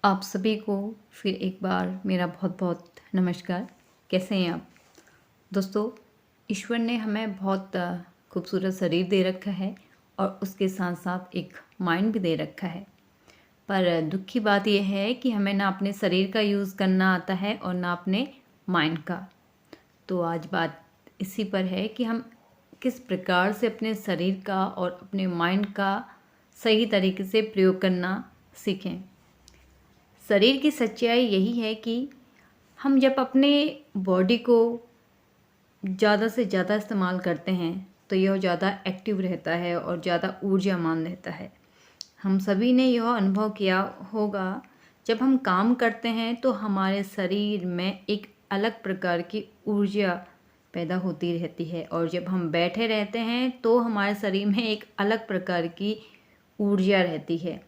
आप सभी को फिर एक बार मेरा बहुत बहुत नमस्कार। कैसे हैं आप दोस्तों? ईश्वर ने हमें बहुत खूबसूरत शरीर दे रखा है और उसके साथ साथ एक माइंड भी दे रखा है। पर दुख की बात यह है कि हमें ना अपने शरीर का यूज़ करना आता है और ना अपने माइंड का। तो आज बात इसी पर है कि हम किस प्रकार से अपने शरीर का और अपने माइंड का सही तरीके से प्रयोग करना सीखें। शरीर की सच्चाई यही है कि हम जब अपने बॉडी को ज़्यादा से ज़्यादा इस्तेमाल करते हैं तो यह ज़्यादा एक्टिव रहता है और ज़्यादा ऊर्जावान रहता है। हम सभी ने यह अनुभव किया होगा, जब हम काम करते हैं तो हमारे शरीर में एक अलग प्रकार की ऊर्जा पैदा होती रहती है और जब हम बैठे रहते हैं तो हमारे शरीर में एक अलग प्रकार की ऊर्जा रहती है।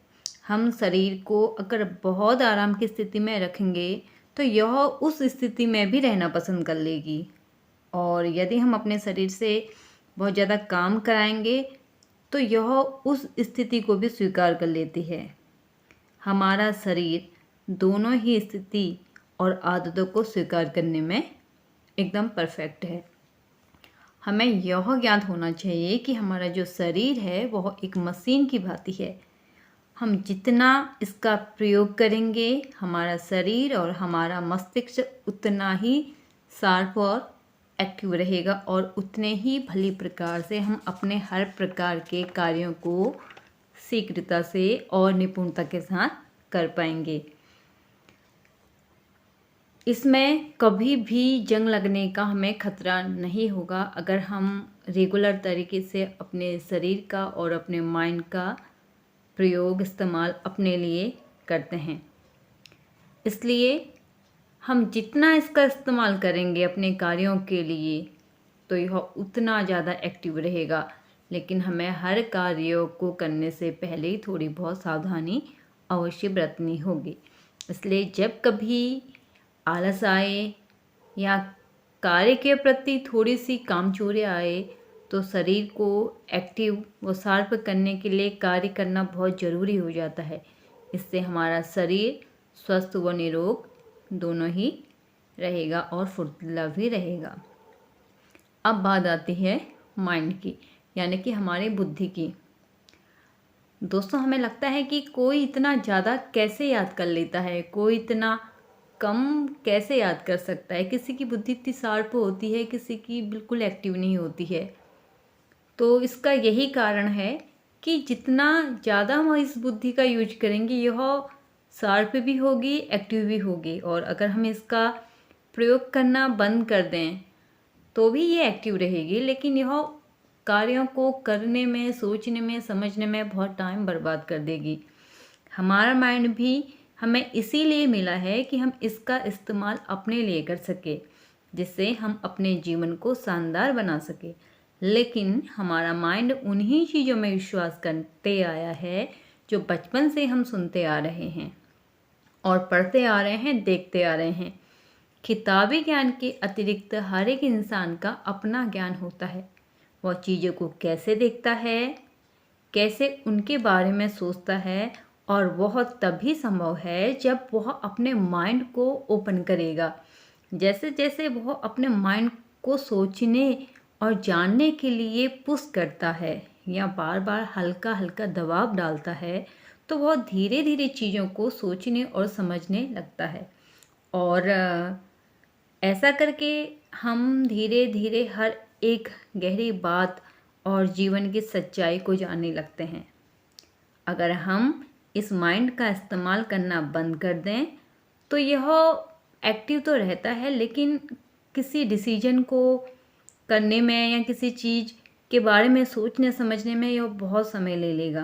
हम शरीर को अगर बहुत आराम की स्थिति में रखेंगे तो यह उस स्थिति में भी रहना पसंद कर लेगी, और यदि हम अपने शरीर से बहुत ज़्यादा काम कराएंगे तो यह उस स्थिति को भी स्वीकार कर लेती है। हमारा शरीर दोनों ही स्थिति और आदतों को स्वीकार करने में एकदम परफेक्ट है। हमें यह ज्ञात होना चाहिए कि हमारा जो शरीर है वह एक मशीन की भांति है। हम जितना इसका प्रयोग करेंगे हमारा शरीर और हमारा मस्तिष्क उतना ही शार्प और एक्टिव रहेगा और उतने ही भली प्रकार से हम अपने हर प्रकार के कार्यों को शीघ्रता से और निपुणता के साथ कर पाएंगे। इसमें कभी भी जंग लगने का हमें खतरा नहीं होगा अगर हम रेगुलर तरीके से अपने शरीर का और अपने माइंड का प्रयोग इस्तेमाल अपने लिए करते हैं। इसलिए हम जितना इसका इस्तेमाल करेंगे अपने कार्यों के लिए तो यह उतना ज़्यादा एक्टिव रहेगा, लेकिन हमें हर कार्यों को करने से पहले ही थोड़ी बहुत सावधानी अवश्य बरतनी होगी। इसलिए जब कभी आलस आए या कार्य के प्रति थोड़ी सी कामचोरी आए तो शरीर को एक्टिव व शार्प करने के लिए कार्य करना बहुत ज़रूरी हो जाता है। इससे हमारा शरीर स्वस्थ व निरोग दोनों ही रहेगा और फुर्तीला भी रहेगा। अब बात आती है माइंड की, यानी कि हमारी बुद्धि की। दोस्तों, हमें लगता है कि कोई इतना ज़्यादा कैसे याद कर लेता है, कोई इतना कम कैसे याद कर सकता है। किसी की बुद्धि इतनी शार्प होती है, किसी की बिल्कुल एक्टिव नहीं होती है। तो इसका यही कारण है कि जितना ज़्यादा हम इस बुद्धि का यूज करेंगे यह शार्प भी होगी, एक्टिव भी होगी, और अगर हम इसका प्रयोग करना बंद कर दें तो भी ये एक्टिव रहेगी, लेकिन यह कार्यों को करने में, सोचने में, समझने में बहुत टाइम बर्बाद कर देगी। हमारा माइंड भी हमें इसीलिए मिला है कि हम इसका इस्तेमाल अपने लिए कर सके, जिससे हम अपने जीवन को शानदार बना सके। लेकिन हमारा माइंड उन्हीं चीज़ों में विश्वास करते आया है जो बचपन से हम सुनते आ रहे हैं और पढ़ते आ रहे हैं, देखते आ रहे हैं। किताबी ज्ञान के अतिरिक्त हर एक इंसान का अपना ज्ञान होता है। वह चीज़ों को कैसे देखता है, कैसे उनके बारे में सोचता है, और वह तभी संभव है जब वह अपने माइंड को ओपन करेगा। जैसे जैसे वह अपने माइंड को सोचने और जानने के लिए पुश करता है या बार बार हल्का हल्का दबाव डालता है तो वह धीरे धीरे चीज़ों को सोचने और समझने लगता है। और ऐसा करके हम धीरे धीरे हर एक गहरी बात और जीवन की सच्चाई को जानने लगते हैं। अगर हम इस माइंड का इस्तेमाल करना बंद कर दें तो यह एक्टिव तो रहता है, लेकिन किसी डिसीजन को करने में या किसी चीज़ के बारे में सोचने समझने में यह बहुत समय ले लेगा।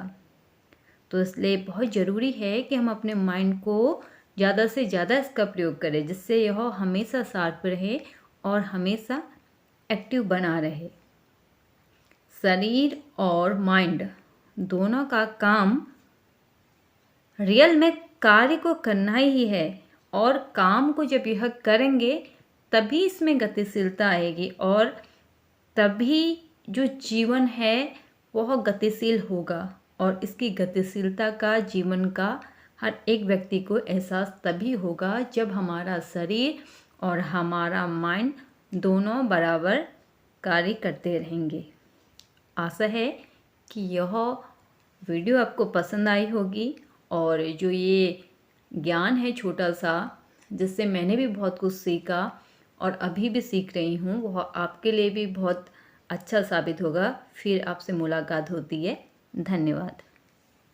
तो इसलिए बहुत ज़रूरी है कि हम अपने माइंड को ज़्यादा से ज़्यादा इसका प्रयोग करें, जिससे यह हमेशा शार्प रहे और हमेशा एक्टिव बना रहे। शरीर और माइंड दोनों का काम रियल में कार्य को करना ही है, और काम को जब यह करेंगे तभी इसमें गतिशीलता आएगी और तभी जो जीवन है वह गतिशील होगा और इसकी गतिशीलता का जीवन का हर एक व्यक्ति को एहसास तभी होगा जब हमारा शरीर और हमारा माइंड दोनों बराबर कार्य करते रहेंगे। आशा है कि यह वीडियो आपको पसंद आई होगी और जो ये ज्ञान है छोटा सा, जिससे मैंने भी बहुत कुछ सीखा और अभी भी सीख रही हूँ, वह आपके लिए भी बहुत अच्छा साबित होगा। फिर आपसे मुलाकात होती है। धन्यवाद।